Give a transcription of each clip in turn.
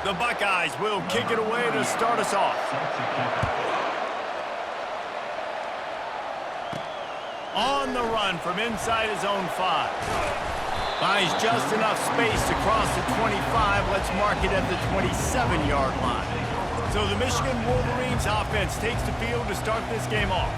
The Buckeyes will kick it away to start us off. On the run from inside his own 5. Finds just enough space to cross the 25. Let's mark it at the 27-yard line. So the Michigan Wolverines offense takes the field to start this game off.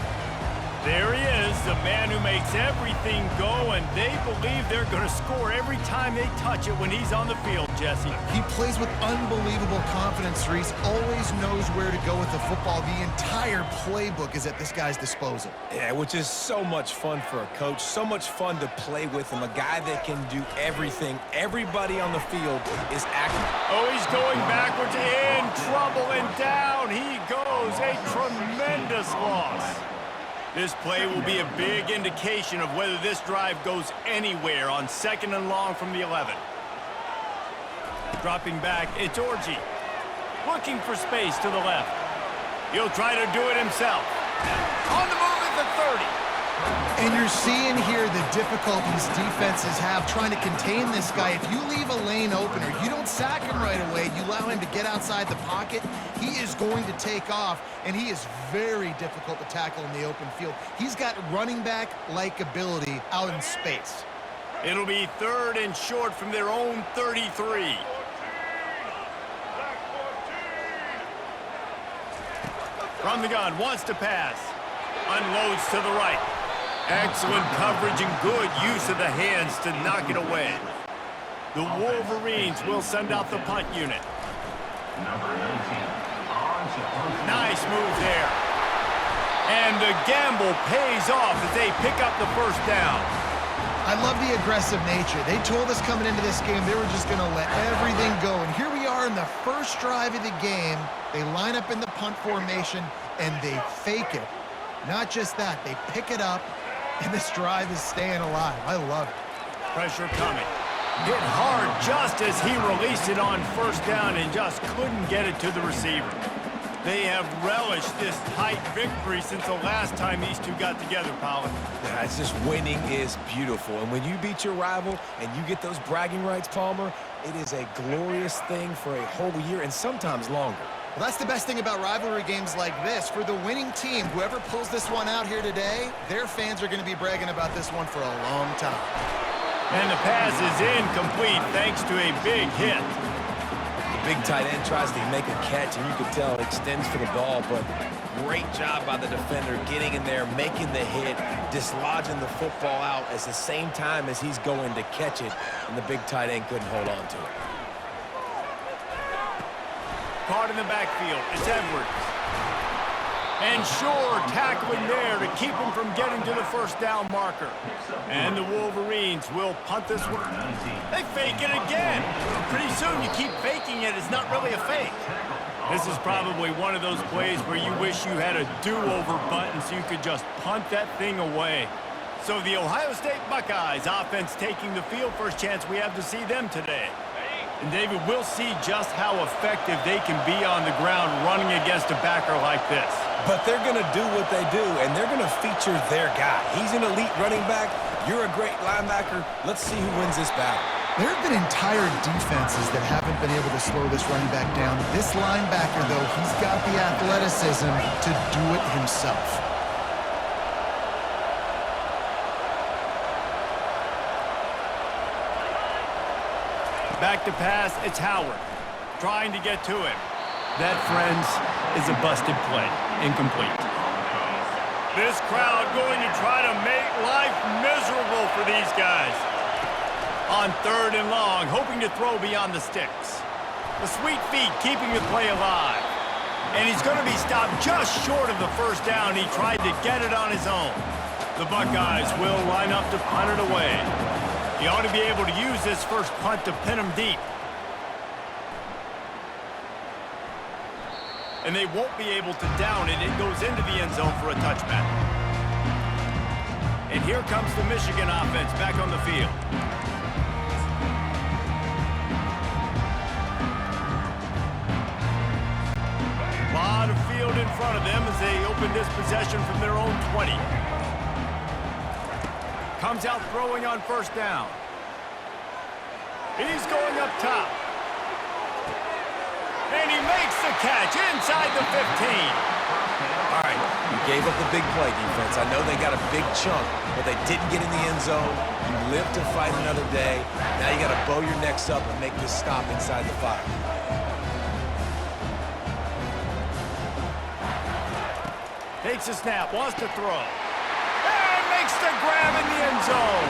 There he is, the man who makes everything go, and they believe they're going to score every time they touch it when he's on the field, Jesse. He plays with unbelievable confidence, Reese. Always knows where to go with the football. The entire playbook is at this guy's disposal. Yeah, which is so much fun for a coach. So much fun to play with him. A guy that can do everything. Everybody on the field is active. Oh, he's going backwards, in trouble, and down he goes. A tremendous loss. This play will be a big indication of whether this drive goes anywhere on 2nd and long from the 11. Dropping back, it's Orji. Looking for space to the left. He'll try to do it himself. On the move at the 30. And you're seeing here the difficulties defenses have trying to contain this guy. If you leave a lane open or you don't sack him right away, you allow him to get outside the pocket, he is going to take off, and he is very difficult to tackle in the open field. He's got running back-like ability out in space. It'll be 3rd and short from their own 33. From the gun, wants to pass. Unloads to the right. Excellent coverage and good use of the hands to knock it away. The Wolverines will send out the punt unit. Nice move there. And the gamble pays off as they pick up the first down. I love the aggressive nature. They told us coming into this game they were just going to let everything go. And here we are in the first drive of the game. They line up in the punt formation, and they fake it. Not just that, they pick it up, and this drive is staying alive. I love it. Pressure coming. Hit hard just as he released it on first down and just couldn't get it to the receiver. They have relished this tight victory since the last time these two got together, Pollard. Yeah, it's just winning is beautiful. And when you beat your rival and you get those bragging rights, Palmer, it is a glorious thing for a whole year and sometimes longer. Well, that's the best thing about rivalry games like this. For the winning team, whoever pulls this one out here today, their fans are going to be bragging about this one for a long time. And the pass is incomplete thanks to a big hit. The big tight end tries to make a catch, and you can tell it extends for the ball, but great job by the defender getting in there, making the hit, dislodging the football out at the same time as he's going to catch it, and the big tight end couldn't hold on to it. Caught in the backfield, it's Edwards. And Shore tackling there to keep him from getting to the first down marker. And the Wolverines will punt this one. They fake it again. Pretty soon you keep faking it, it's not really a fake. This is probably one of those plays where you wish you had a do-over button so you could just punt that thing away. So the Ohio State Buckeyes offense taking the field, first chance we have to see them today. And David, we'll see just how effective they can be on the ground running against a backer like this. But they're going to do what they do, and they're going to feature their guy. He's an elite running back. You're a great linebacker. Let's see who wins this battle. There have been entire defenses that haven't been able to slow this running back down. This linebacker, though, he's got the athleticism to do it himself. Back to pass, it's Howard. Trying to get to him. That, friends, is a busted play. Incomplete. This crowd going to try to make life miserable for these guys. On 3rd and long, hoping to throw beyond the sticks. The sweet feet keeping the play alive. And he's going to be stopped just short of the first down. He tried to get it on his own. The Buckeyes will line up to punt it away. He ought to be able to use this first punt to pin him deep. And they won't be able to down it. It goes into the end zone for a touchback. And here comes the Michigan offense back on the field. A lot of field in front of them as they open this possession from their own 20. Comes out throwing on first down. He's going up top. the catch inside the 15. All right, you gave up the big play defense. I know they got a big chunk, but they didn't get in the end zone. You live to fight another day. Now you got to bow your necks up and make this stop inside the 5. Takes a snap, wants to throw. And makes the grab in the end zone.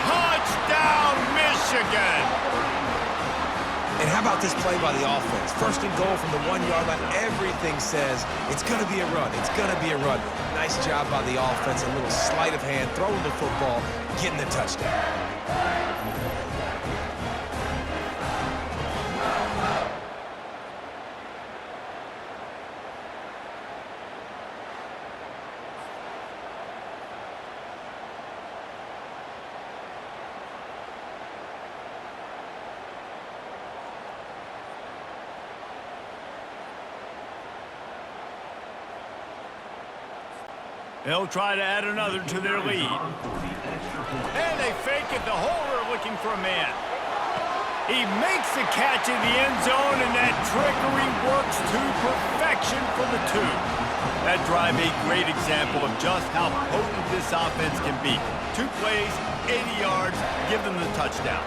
Touchdown, Michigan! And how about this play by the offense? First and goal from the 1-yard line. Everything says it's going to be a run. It's going to be a run. Nice job by the offense. A little sleight of hand, throwing the football, getting the touchdown. They'll try to add another to their lead. And they fake it. The holder looking for a man. He makes the catch in the end zone, and that trickery works to perfection for the 2. That drive a great example of just how potent this offense can be. 2 plays, 80 yards, give them the touchdown.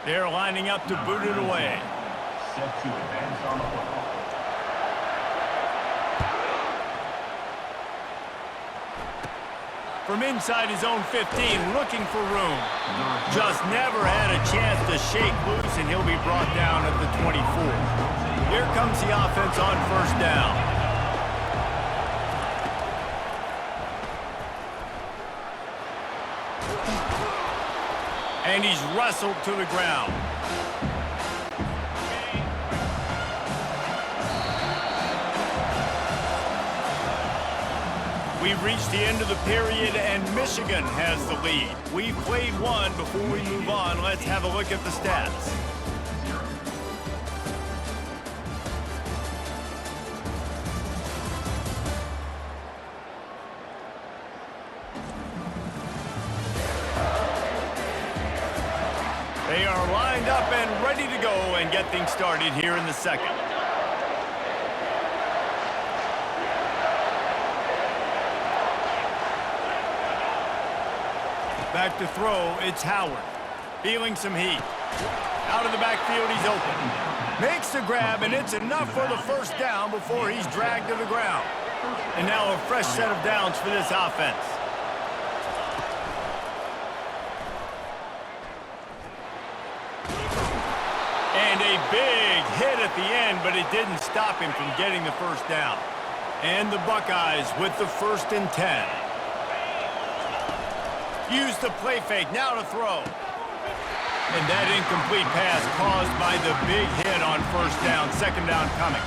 They're lining up to boot it away. Set to advance on the football. From inside his own 15, looking for room. Just never had a chance to shake loose, and he'll be brought down at the 24. Here comes the offense on first down. And he's wrestled to the ground. We've reached the end of the period, and Michigan has the lead. We've played one. Before we move on, let's have a look at the stats. They are lined up and ready to go and get things started here in the second. Back to throw, it's Howard. Feeling some heat. Out of the backfield, he's open. Makes the grab, and it's enough for the first down before he's dragged to the ground. And now a fresh set of downs for this offense. And a big hit at the end, but it didn't stop him from getting the first down. And the Buckeyes with the 1st and 10. Use the play fake, now to throw. And that incomplete pass caused by the big hit on first down. Second down coming.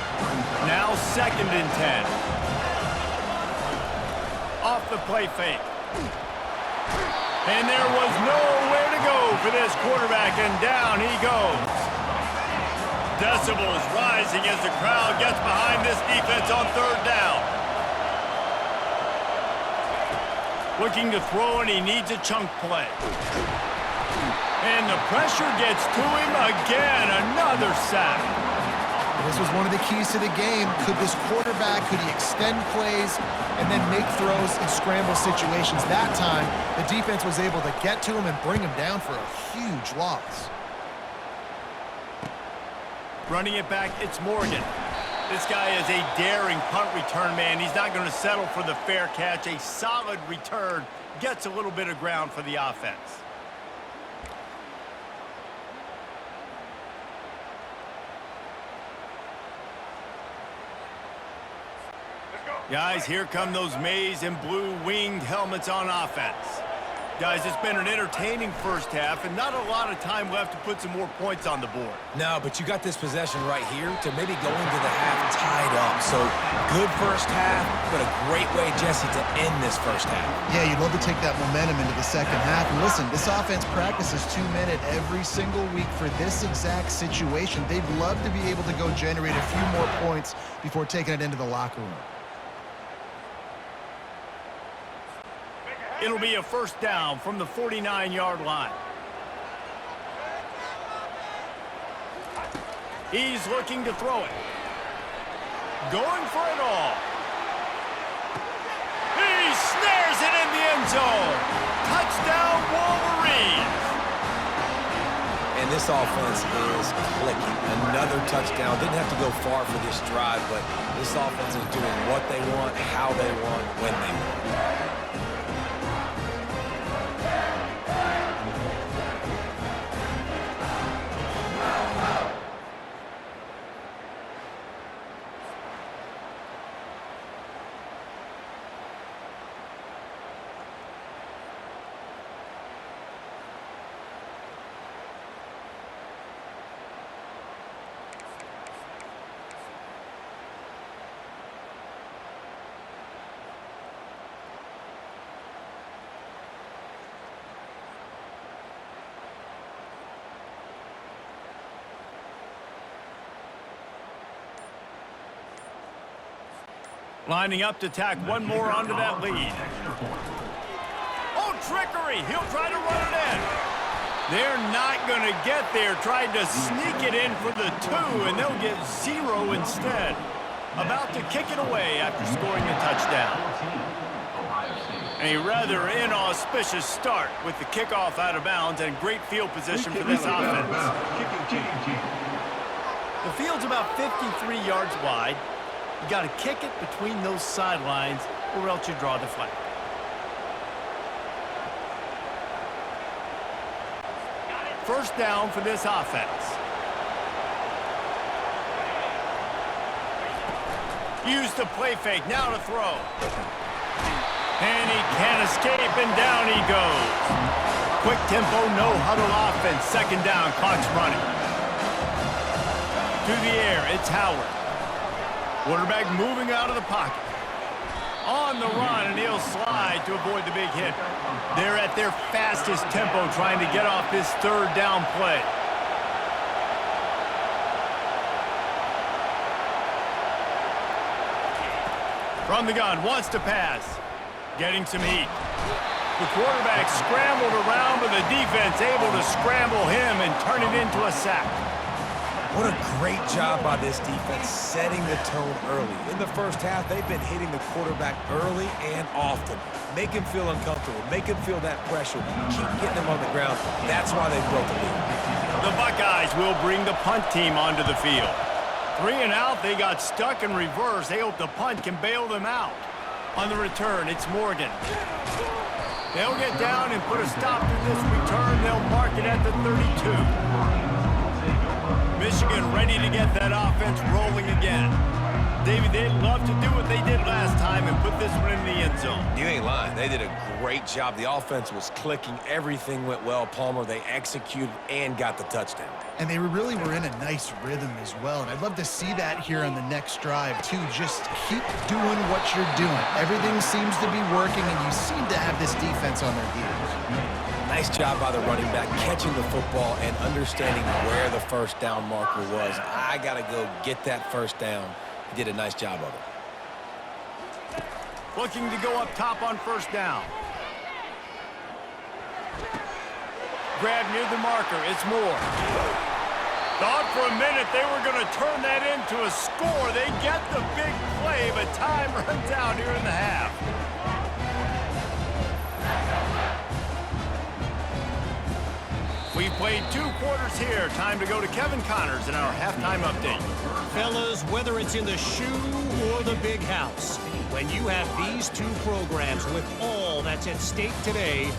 Now 2nd and 10. Off the play fake. And there was nowhere to go for this quarterback, and down he goes. Decibels rising as the crowd gets behind this defense on 3rd down. Looking to throw, and he needs a chunk play. And the pressure gets to him again. Another sack. This was one of the keys to the game. Could this quarterback, could he extend plays and then make throws in scramble situations? That time, the defense was able to get to him and bring him down for a huge loss. Running it back, it's Morgan. This guy is a daring punt return man. He's not going to settle for the fair catch. A solid return gets a little bit of ground for the offense. Guys, here come those maize and blue winged helmets on offense. Guys, it's been an entertaining first half, and not a lot of time left to put some more points on the board. No, but you got this possession right here to maybe go into the half tied up. So good first half, but a great way, Jesse, to end this first half. Yeah, you'd love to take that momentum into the second half. And listen, this offense practices 2-minute every single week for this exact situation. They'd love to be able to go generate a few more points before taking it into the locker room. It'll be a first down from the 49-yard line. He's looking to throw it. Going for it all. He snares it in the end zone. Touchdown, Wolverines. And this offense is clicking. Another touchdown. Didn't have to go far for this drive, but this offense is doing what they want, how they want, when they want. Lining up to tack one more onto that lead. Oh, trickery! He'll try to run it in. They're not going to get there. Tried to sneak it in for the 2, and they'll get 0 instead. About to kick it away after scoring a touchdown. A rather inauspicious start with the kickoff out of bounds and great field position for this offense. The field's about 53 yards wide. You got to kick it between those sidelines or else you draw the flag. First down for this offense. Use the play fake, now to throw. And he can't escape, and down he goes. Quick tempo, no huddle offense. Second down, clock's running. To the air, it's Howard. Quarterback moving out of the pocket. On the run, and he'll slide to avoid the big hit. They're at their fastest tempo trying to get off this third down play. From the gun, wants to pass. Getting some heat. The quarterback scrambled around, but the defense able to scramble him and turn it into a sack. What a great job by this defense setting the tone early. In the first half, they've been hitting the quarterback early and often. Make him feel uncomfortable. Make him feel that pressure. Keep getting him on the ground. That's why they broke the lead. The Buckeyes will bring the punt team onto the field. 3 and out, they got stuck in reverse. They hope the punt can bail them out. On the return, it's Morgan. They'll get down and put a stop to this return. They'll mark it at the 32. Michigan ready to get that offense rolling again. David, they'd love to do what they did last time and put this one in the end zone. You ain't lying. They did a great job. The offense was clicking. Everything went well. Palmer, they executed and got the touchdown. And they really were in a nice rhythm as well. And I'd love to see that here on the next drive, too. Just keep doing what you're doing. Everything seems to be working, and you seem to have this defense on their heels. Nice job by the running back, catching the football and understanding where the first down marker was. I got to go get that first down. He did a nice job of it. Looking to go up top on first down. Grab near the marker. It's Moore. Thought for a minute they were going to turn that into a score. They get the big play, but time runs out here in the half. We've played 2 quarters here. Time to go to Kevin Connors in our halftime update. Fellas, whether it's in the shoe or the big house, when you have these 2 programs with all that's at stake today,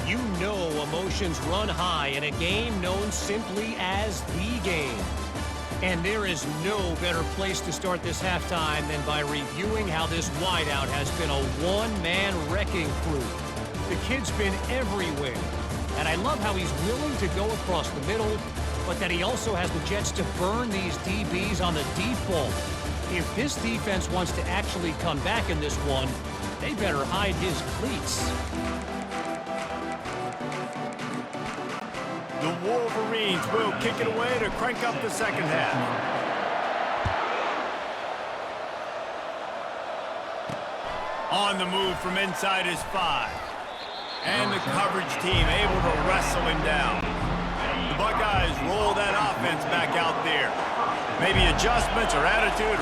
you know emotions run high in a game known simply as the game. And there is no better place to start this halftime than by reviewing how this wideout has been a one-man wrecking crew. The kid's been everywhere. And I love how he's willing to go across the middle, but that he also has the jets to burn these DBs on the deep ball. If this defense wants to actually come back in this one, they better hide his cleats. The Wolverines will kick it away to crank up the second half. On the move from inside his 5. And the coverage team able to wrestle him down. The Buckeyes roll that offense back out there. Maybe adjustments or attitude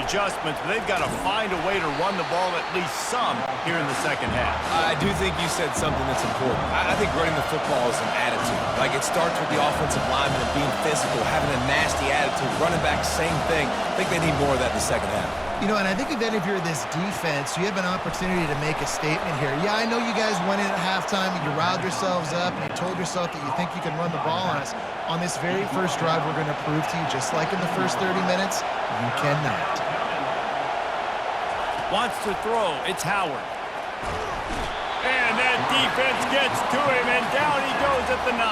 adjustments, but they've got to find a way to run the ball at least some here in the second half. I do think you said something that's important. I think running the football is an attitude. Like, it starts with the offensive lineman and being physical, having a nasty attitude. Running back, same thing. I think they need more of that in the second half. You know, and I think if any of you are this defense, you have an opportunity to make a statement here. Yeah, I know you guys went in at halftime and you riled yourselves up and you told yourself that you think you can run the ball on us. On this very first drive, we're going to prove to you, just like in the first 30 minutes, you cannot. Wants to throw. It's Howard. And that defense gets to him, and down he goes at the 9.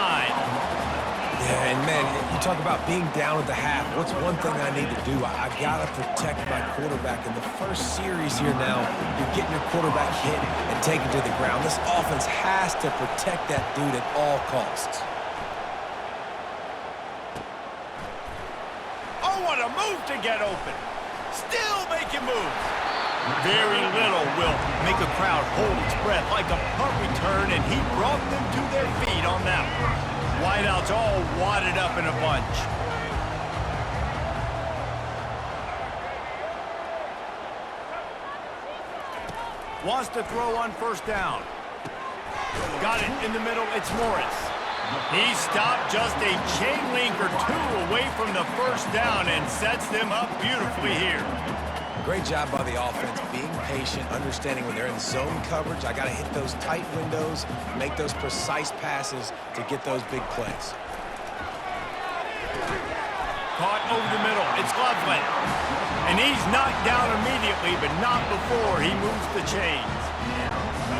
Yeah, and man, you talk about being down at the half. What's one thing I need to do? I got to protect my quarterback. In the first series here now, you're getting your quarterback hit and taken to the ground. This offense has to protect that dude at all costs. Oh, what a move to get open. Still making moves. Very little will make a crowd hold its breath like a punt return, and he brought them to their feet on that one. Wideouts all wadded up in a bunch. Wants to throw on first down. Got it in the middle. It's Morris. He stopped just a chain link or two away from the first down and sets them up beautifully here. Great job by the offense, being patient, understanding when they're in zone coverage, I got to hit those tight windows, make those precise passes to get those big plays. Caught over the middle. It's Loveland. And he's knocked down immediately, but not before he moves the chains.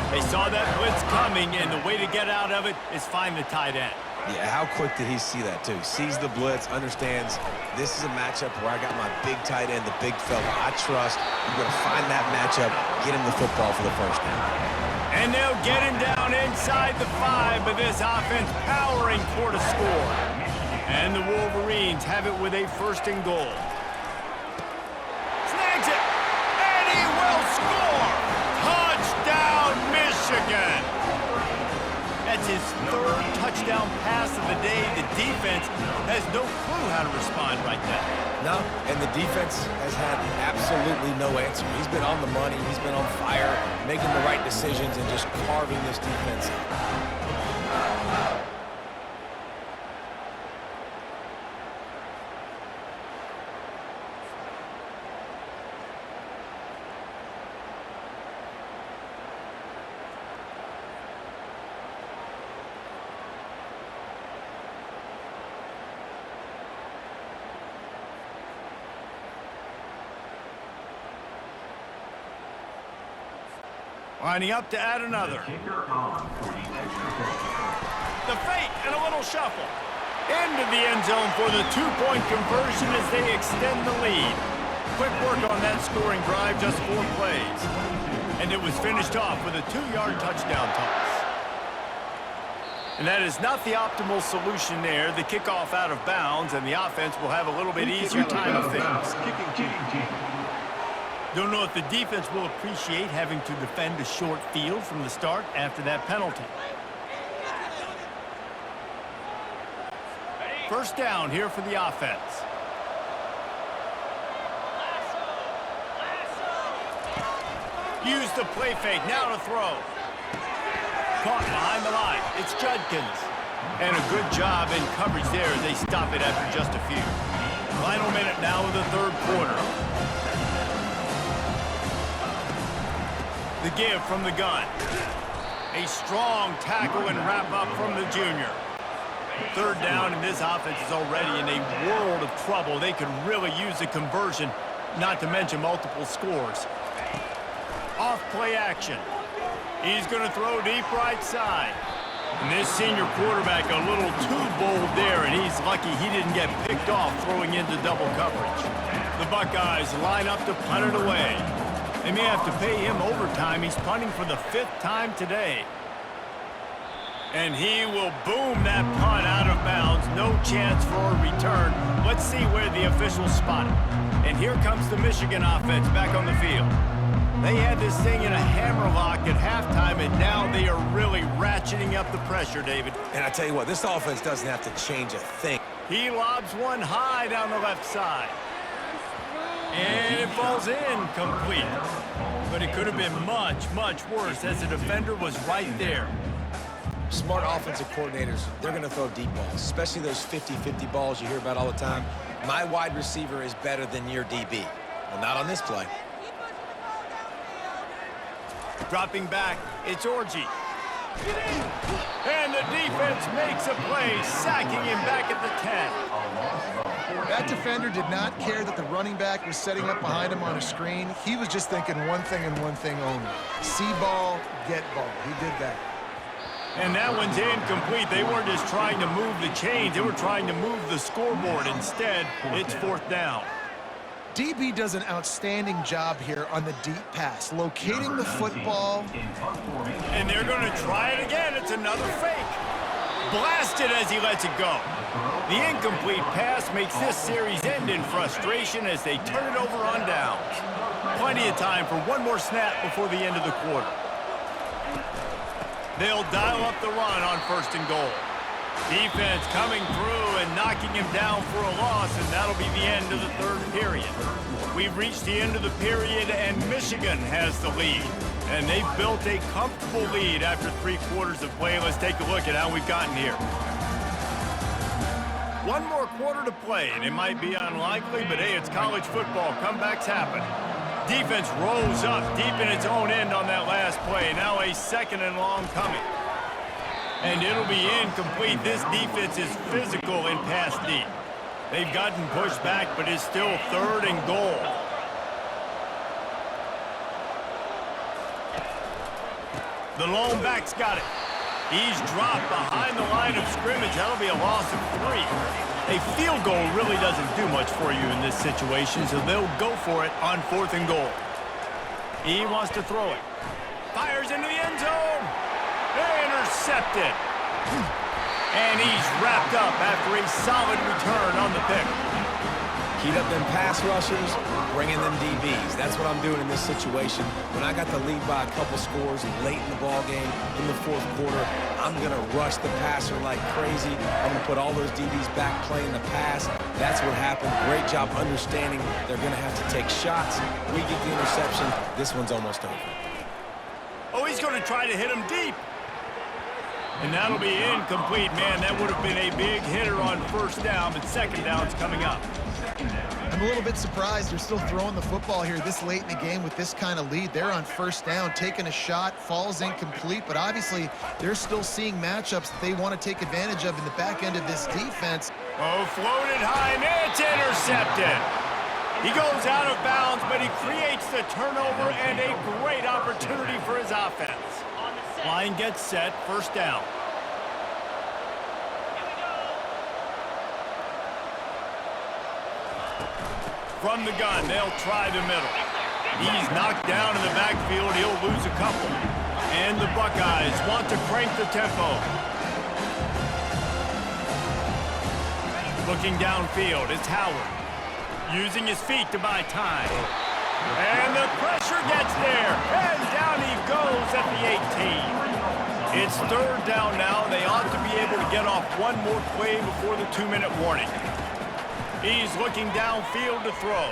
They saw that blitz coming, and the way to get out of it is find the tight end. Yeah, how quick did he see that, too? Sees the blitz, understands this is a matchup where I got my big tight end, the big fella I trust. I'm going to find that matchup, get him the football for the first down. And they'll get him down inside the 5, but this offense powering for the score. And the Wolverines have it with a first and goal. Snags it, and he will score! Touchdown, Michigan! That's his third touchdown pass of the day. The defense has no clue how to respond right now. No, and the defense has had absolutely no answer. He's been on the money, he's been on fire, making the right decisions and just carving this defense up. Lining up to add another. The fake and a little shuffle. Into the end zone for the two-point conversion as they extend the lead. Quick work on that scoring drive, just 4 plays. And it was finished off with a 2-yard touchdown toss. And that is not the optimal solution there. The kickoff out of bounds, and the offense will have a little bit easier time of things. Don't know if the defense will appreciate having to defend a short field from the start after that penalty. First down here for the offense. Use the play fake, now to throw. Caught behind the line, it's Judkins. And a good job in coverage there as they stop it after just a few. Final minute now of the third quarter. The give from the gun. A strong tackle and wrap up from the junior. Third down, and this offense is already in a world of trouble. They could really use a conversion, not to mention multiple scores. Off play action. He's going to throw deep right side. And this senior quarterback a little too bold there, and he's lucky he didn't get picked off throwing into double coverage. The Buckeyes line up to punt it away. They may have to pay him overtime. He's punting for the 5th time today. And he will boom that punt out of bounds. No chance for a return. Let's see where the officials spot it. And here comes the Michigan offense back on the field. They had this thing in a hammerlock at halftime, and now they are really ratcheting up the pressure, David. And I tell you what, this offense doesn't have to change a thing. He lobs one high down the left side. And it falls in complete. But it could have been much, much worse as the defender was right there. Smart offensive coordinators, they're going to throw deep balls, especially those 50-50 balls you hear about all the time. My wide receiver is better than your DB. Well, not on this play. Dropping back, it's Orji. And the defense makes a play, sacking him back at the 10. That defender did not care that the running back was setting up behind him on a screen. He was just thinking one thing and one thing only. See ball, get ball. He did that. And that one's incomplete. They weren't just trying to move the chains. They were trying to move the scoreboard. Instead, it's fourth down. DB does an outstanding job here on the deep pass, locating the football. And they're going to try it again. It's another fake. Blasted as he lets it go. The incomplete pass makes this series end in frustration as they turn it over on downs. Plenty of time for one more snap before the end of the quarter. They'll dial up the run on first and goal. Defense coming through and knocking him down for a loss, and that'll be the end of the third period. We've reached the end of the period, and Michigan has the lead. And they've built a comfortable lead after 3 quarters of play. Let's take a look at how we've gotten here. One more quarter to play, and it might be unlikely, but hey, it's college football. Comebacks happen. Defense rolls up deep in its own end on that last play. Now a second and long coming. And it'll be incomplete. This defense is physical in pass deep. They've gotten pushed back, but it's still third and goal. The lone back's got it. He's dropped behind the line of scrimmage. That'll be a loss of 3. A field goal really doesn't do much for you in this situation, so they'll go for it on fourth and goal. He wants to throw it. Fires into the end zone. Intercepted. And he's wrapped up after a solid return on the pick. Heat up them pass rushers, bring in them DBs. That's what I'm doing in this situation. When I got the lead by a couple scores late in the ball game, in the fourth quarter, I'm going to rush the passer like crazy. I'm going to put all those DBs back playing the pass. That's what happened. Great job understanding they're going to have to take shots. We get the interception. This one's almost over. Oh, he's going to try to hit him deep. And that'll be incomplete. Man, that would have been a big hitter on first down, but second down's coming up. I'm a little bit surprised they're still throwing the football here this late in the game with this kind of lead. They're on first down, taking a shot, falls incomplete, but obviously they're still seeing matchups that they want to take advantage of in the back end of this defense. Oh, floated high, and it's intercepted. He goes out of bounds, but he creates the turnover and a great opportunity for his offense. Line gets set, first down. From the gun, they'll try the middle. He's knocked down in the backfield. He'll lose a couple. And the Buckeyes want to crank the tempo. Looking downfield, it's Howard. Using his feet to buy time. And the pressure gets there. And down he goes at the 18. It's third down now. They ought to be able to get off one more play before the 2-minute warning. He's looking downfield to throw.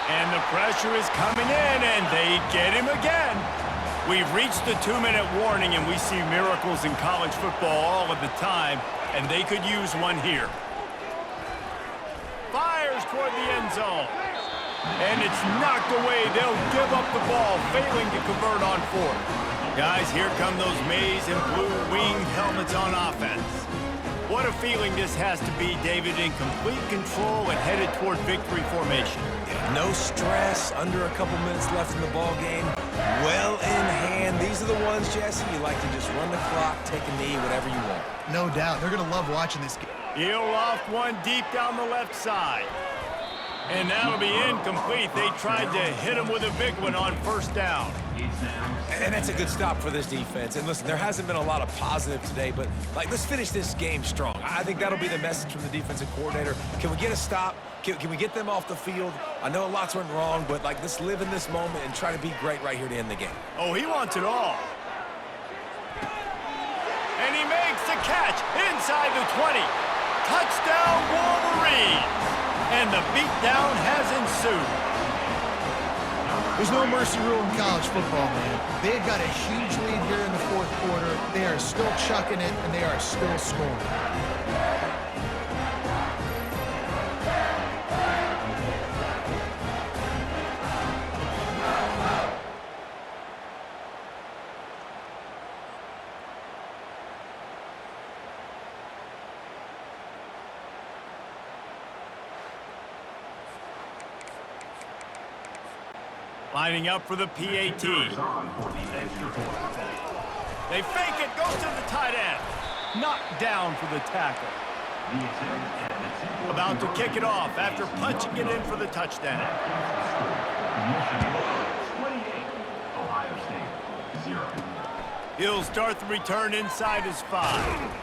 And the pressure is coming in, and they get him again. We've reached the 2-minute warning, and we see miracles in college football all of the time, and they could use one here. Fires toward the end zone. And it's knocked away. They'll give up the ball, failing to convert on fourth. Guys, here come those maize and blue winged helmets on offense. What a feeling this has to be, David, in complete control and headed toward victory formation. No stress, under a couple minutes left in the ball game. Well in hand. These are the ones, Jesse, you like to just run the clock, take a knee, whatever you want. No doubt. They're going to love watching this game. He'll loft one deep down the left side. And that'll be incomplete. They tried to hit him with a big one on first down. And that's a good stop for this defense. And listen, there hasn't been a lot of positive today, but let's finish this game strong. I think that'll be the message from the defensive coordinator. Can we get a stop? Can we get them off the field? I know lots went wrong, but let's live in this moment and try to be great right here to end the game. Oh, he wants it all. And he makes the catch inside the 20. Touchdown, Wolverines! And the beatdown has ensued. There's no mercy rule in college football, man. They've got a huge lead here in the fourth quarter. They are still chucking it, and they are still scoring. Lining up for the PAT. They fake it, goes to the tight end. Knocked down for the tackle. About to kick it off after punching it in for the touchdown. He'll start the return inside his 5.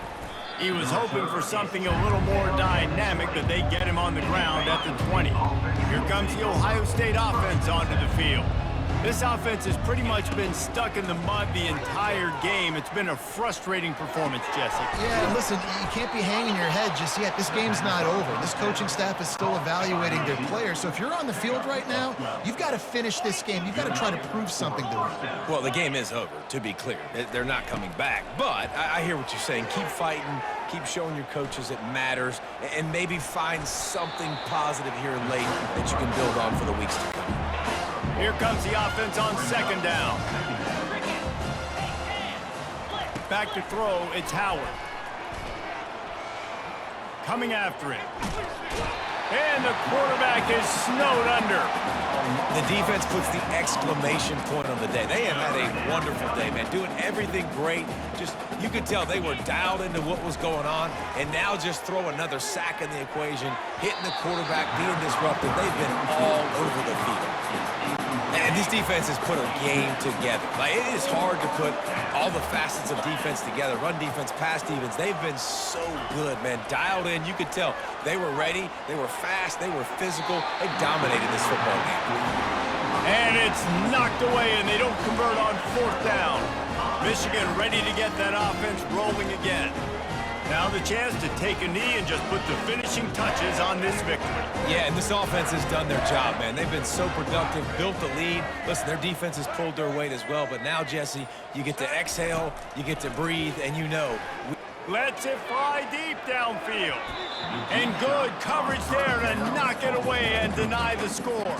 He was hoping for something a little more dynamic, but they get him on the ground at the 20. Here comes the Ohio State offense onto the field. This offense has pretty much been stuck in the mud the entire game. It's been a frustrating performance, Jesse. Yeah, and listen, you can't be hanging your head just yet. This game's not over. This coaching staff is still evaluating their players. So if you're on the field right now, you've got to finish this game. You've got to try to prove something to them. Well, the game is over, to be clear. They're not coming back. But I hear what you're saying. Keep fighting. Keep showing your coaches it matters. And maybe find something positive here late that you can build on for the weeks to come. Here comes the offense on second down. Back to throw, it's Howard. Coming after it. And the quarterback is snowed under. The defense puts the exclamation point on the day. They have had a wonderful day, man. Doing everything great. Just, you could tell they were dialed into what was going on. And now just throw another sack in the equation, hitting the quarterback, being disruptive. They've been all over the field. And this defense has put a game together. It is hard to put all the facets of defense together. Run defense, pass defense. They've been so good, man. Dialed in. You could tell they were ready. They were fast. They were physical. They dominated this football game. And it's knocked away, and they don't convert on fourth down. Michigan ready to get that offense rolling again. Now the chance to take a knee and just put the finishing touches on this victory. Yeah, and this offense has done their job, man. They've been so productive, built the lead. Listen, their defense has pulled their weight as well. But now, Jesse, you get to exhale, you get to breathe, and you know. Lets it fly deep downfield. And good coverage there to knock it away and deny the score.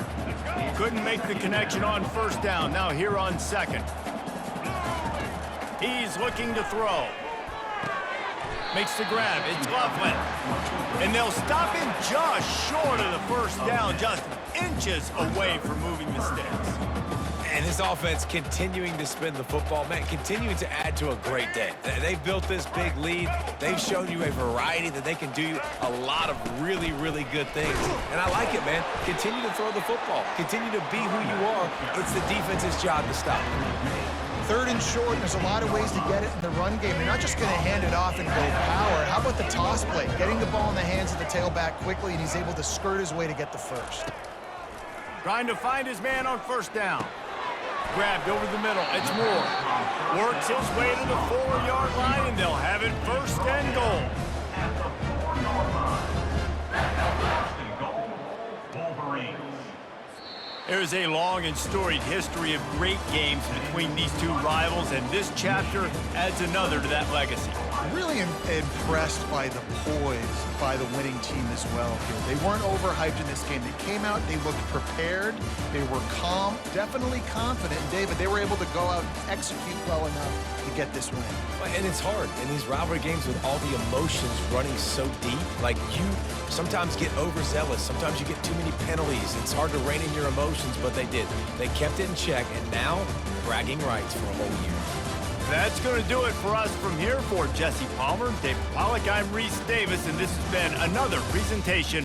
Couldn't make the connection on first down. Now here on second. He's looking to throw. Makes the grab. It's Loveland. And they'll stop him just short of the first down, just inches away from moving the sticks. And this offense continuing to spin the football, man, continuing to add to a great day. They've built this big lead. They've shown you a variety that they can do a lot of really, really good things. And I like it, man. Continue to throw the football. Continue to be who you are. It's the defense's job to stop. Third and short, there's a lot of ways to get it in the run game. They're not just going to hand it off and go power. How about the toss play? Getting the ball in the hands of the tailback quickly, and he's able to skirt his way to get the first. Trying to find his man on first down. Grabbed over the middle. It's Moore. Works his way to the 4-yard line, and they'll have it first and goal. There's a long and storied history of great games between these two rivals, and this chapter adds another to that legacy. Really impressed by the poise by the winning team as well here. They weren't overhyped in this game. They came out, they looked prepared, they were calm, definitely confident. And David, they were able to go out and execute well enough to get this win. And it's hard in these rivalry games with all the emotions running so deep. Like, you sometimes get overzealous. Sometimes you get too many penalties. It's hard to rein in your emotions, but they did. They kept it in check, and now bragging rights for a whole year. That's going to do it for us from here. For Jesse Palmer, David Pollack, I'm Reese Davis, and this has been another presentation